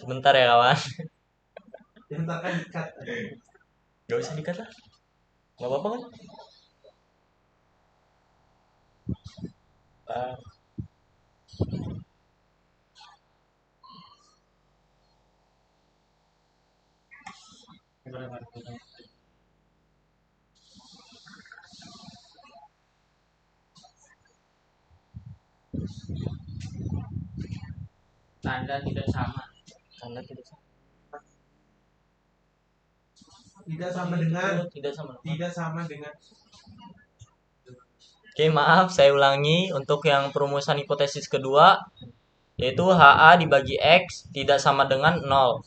Sebentar ya kawan. Bentar kan dikat. Gak usah dikat lah. Gak apa-apa kan? Ah, Tanda tidak sama. tanda tidak sama. Tidak sama dengan. Tidak sama. Tidak sama dengan. Oke, maaf, saya ulangi untuk yang perumusan hipotesis kedua, yaitu HA dibagi X tidak sama dengan 0.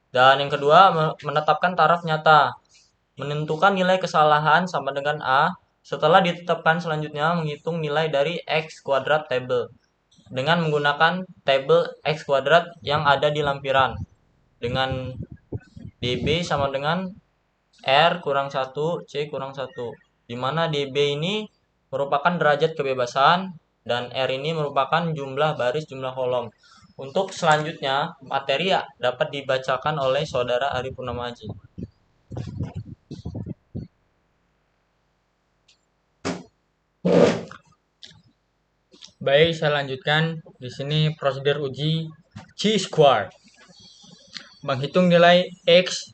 Dan yang kedua, menetapkan taraf nyata. Menentukan nilai kesalahan sama dengan A, setelah ditetapkan selanjutnya menghitung nilai dari X kuadrat table dengan menggunakan table X kuadrat yang ada di lampiran dengan DB sama dengan R kurang 1 C kurang 1, di mana DB ini merupakan derajat kebebasan dan R ini merupakan jumlah baris jumlah kolom. Untuk selanjutnya materi dapat dibacakan oleh saudara Ari Purnama Aji. Baik, saya lanjutkan. Di sini prosedur uji chi-square. Menghitung nilai X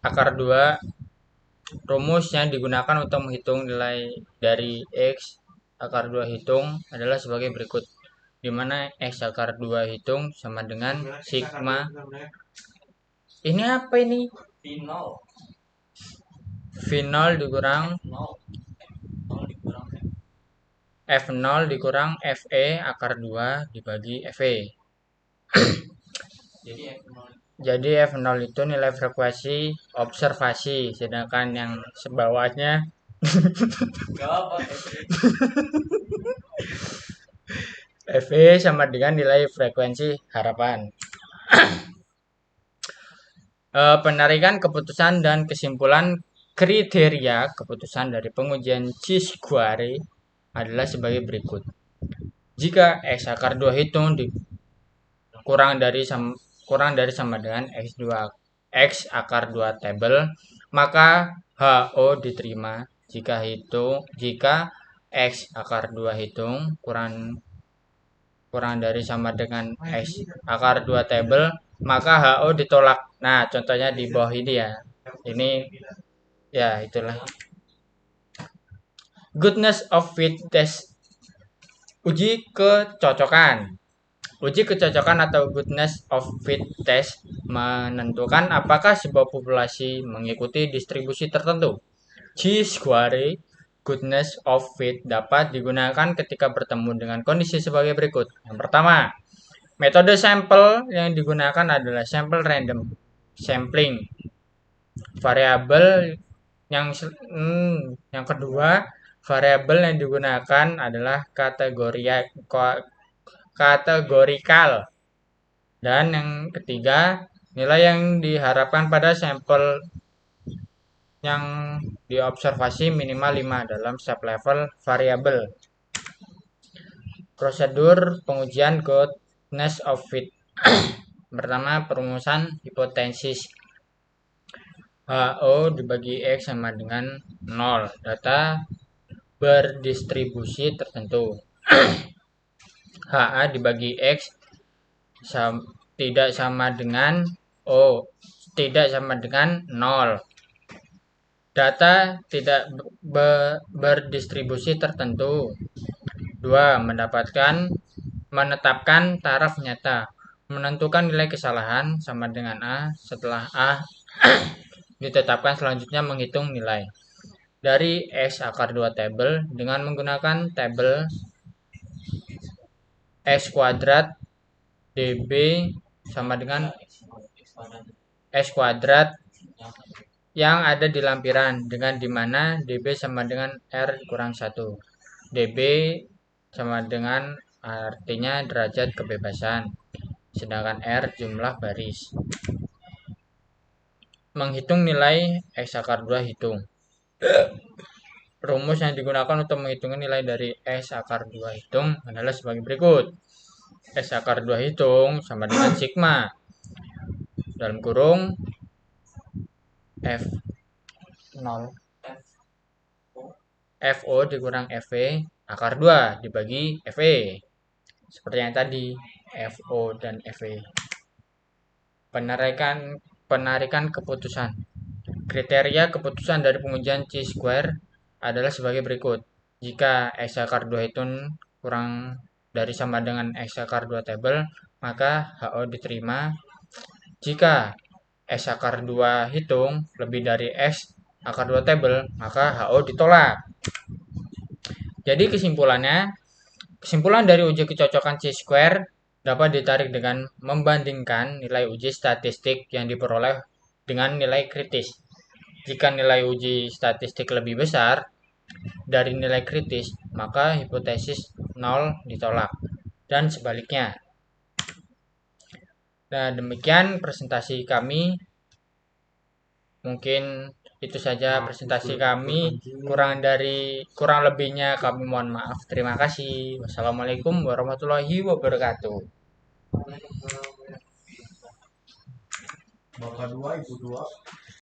akar 2. Rumus yang digunakan untuk menghitung nilai dari X akar 2 hitung adalah sebagai berikut. Di mana X akar 2 hitung sama dengan sigma. Ini apa ini? V0 dikurang F0 dikurang FE akar 2 dibagi FE. Jadi F0 itu nilai frekuensi observasi, sedangkan yang sebawahnya FE sama dengan nilai frekuensi harapan. Penarikan keputusan dan kesimpulan kriteria keputusan dari pengujian chi-square adalah sebagai berikut. Jika X akar 2 hitung kurang dari sama dengan X akar 2 table, maka HO diterima. Jika X akar 2 hitung kurang dari sama dengan X akar 2 table, maka HO ditolak. Nah, contohnya di bawah ini ya. Ini ya itulah. Goodness of fit test. Uji kecocokan. Uji kecocokan atau goodness of fit test menentukan apakah sebuah populasi mengikuti distribusi tertentu. Chi-square goodness of fit dapat digunakan ketika bertemu dengan kondisi sebagai berikut. Yang pertama, metode sampel yang digunakan adalah sampel random sampling. Variabel yang kedua, variabel yang digunakan adalah kategorikal. Dan yang ketiga, nilai yang diharapkan pada sampel yang diobservasi minimal 5 dalam sublevel variabel. Prosedur pengujian goodness of fit. Pertama, perumusan hipotesis. HO dibagi X sama dengan 0. Data berdistribusi tertentu. HA dibagi X tidak sama dengan tidak sama dengan 0. Data tidak berdistribusi tertentu. 2. Menetapkan taraf nyata. Menentukan nilai kesalahan sama dengan A. Setelah A ditetapkan, selanjutnya menghitung nilai dari X akar 2 table dengan menggunakan table X kuadrat DB sama dengan X kuadrat yang ada di lampiran, dengan dimana DB sama dengan R kurang 1. DB sama dengan artinya derajat kebebasan, sedangkan R jumlah baris. Menghitung nilai X akar 2 hitung. Rumus yang digunakan untuk menghitung nilai dari X akar 2 hitung adalah sebagai berikut. S akar 2 hitung sama dengan sigma dalam kurung F0 FO dikurang FV akar 2 dibagi FE. Seperti yang tadi, FO dan FE. Penarikan keputusan. Kriteria keputusan dari pengujian chi-square adalah sebagai berikut. Jika X akar 2 itu kurang dari sama dengan X akar 2 tabel, maka HO diterima. Jika X akar 2 hitung lebih dari X akar 2 tabel, maka HO ditolak. Jadi kesimpulan dari uji kecocokan chi-square dapat ditarik dengan membandingkan nilai uji statistik yang diperoleh dengan nilai kritis. Jika nilai uji statistik lebih besar dari nilai kritis, maka hipotesis 0 ditolak, dan sebaliknya. Nah, demikian presentasi kami. Mungkin itu saja presentasi kami. Kurang lebihnya kami mohon maaf. Terima kasih. Wassalamualaikum warahmatullahi wabarakatuh. Bapak 2, Ibu 2.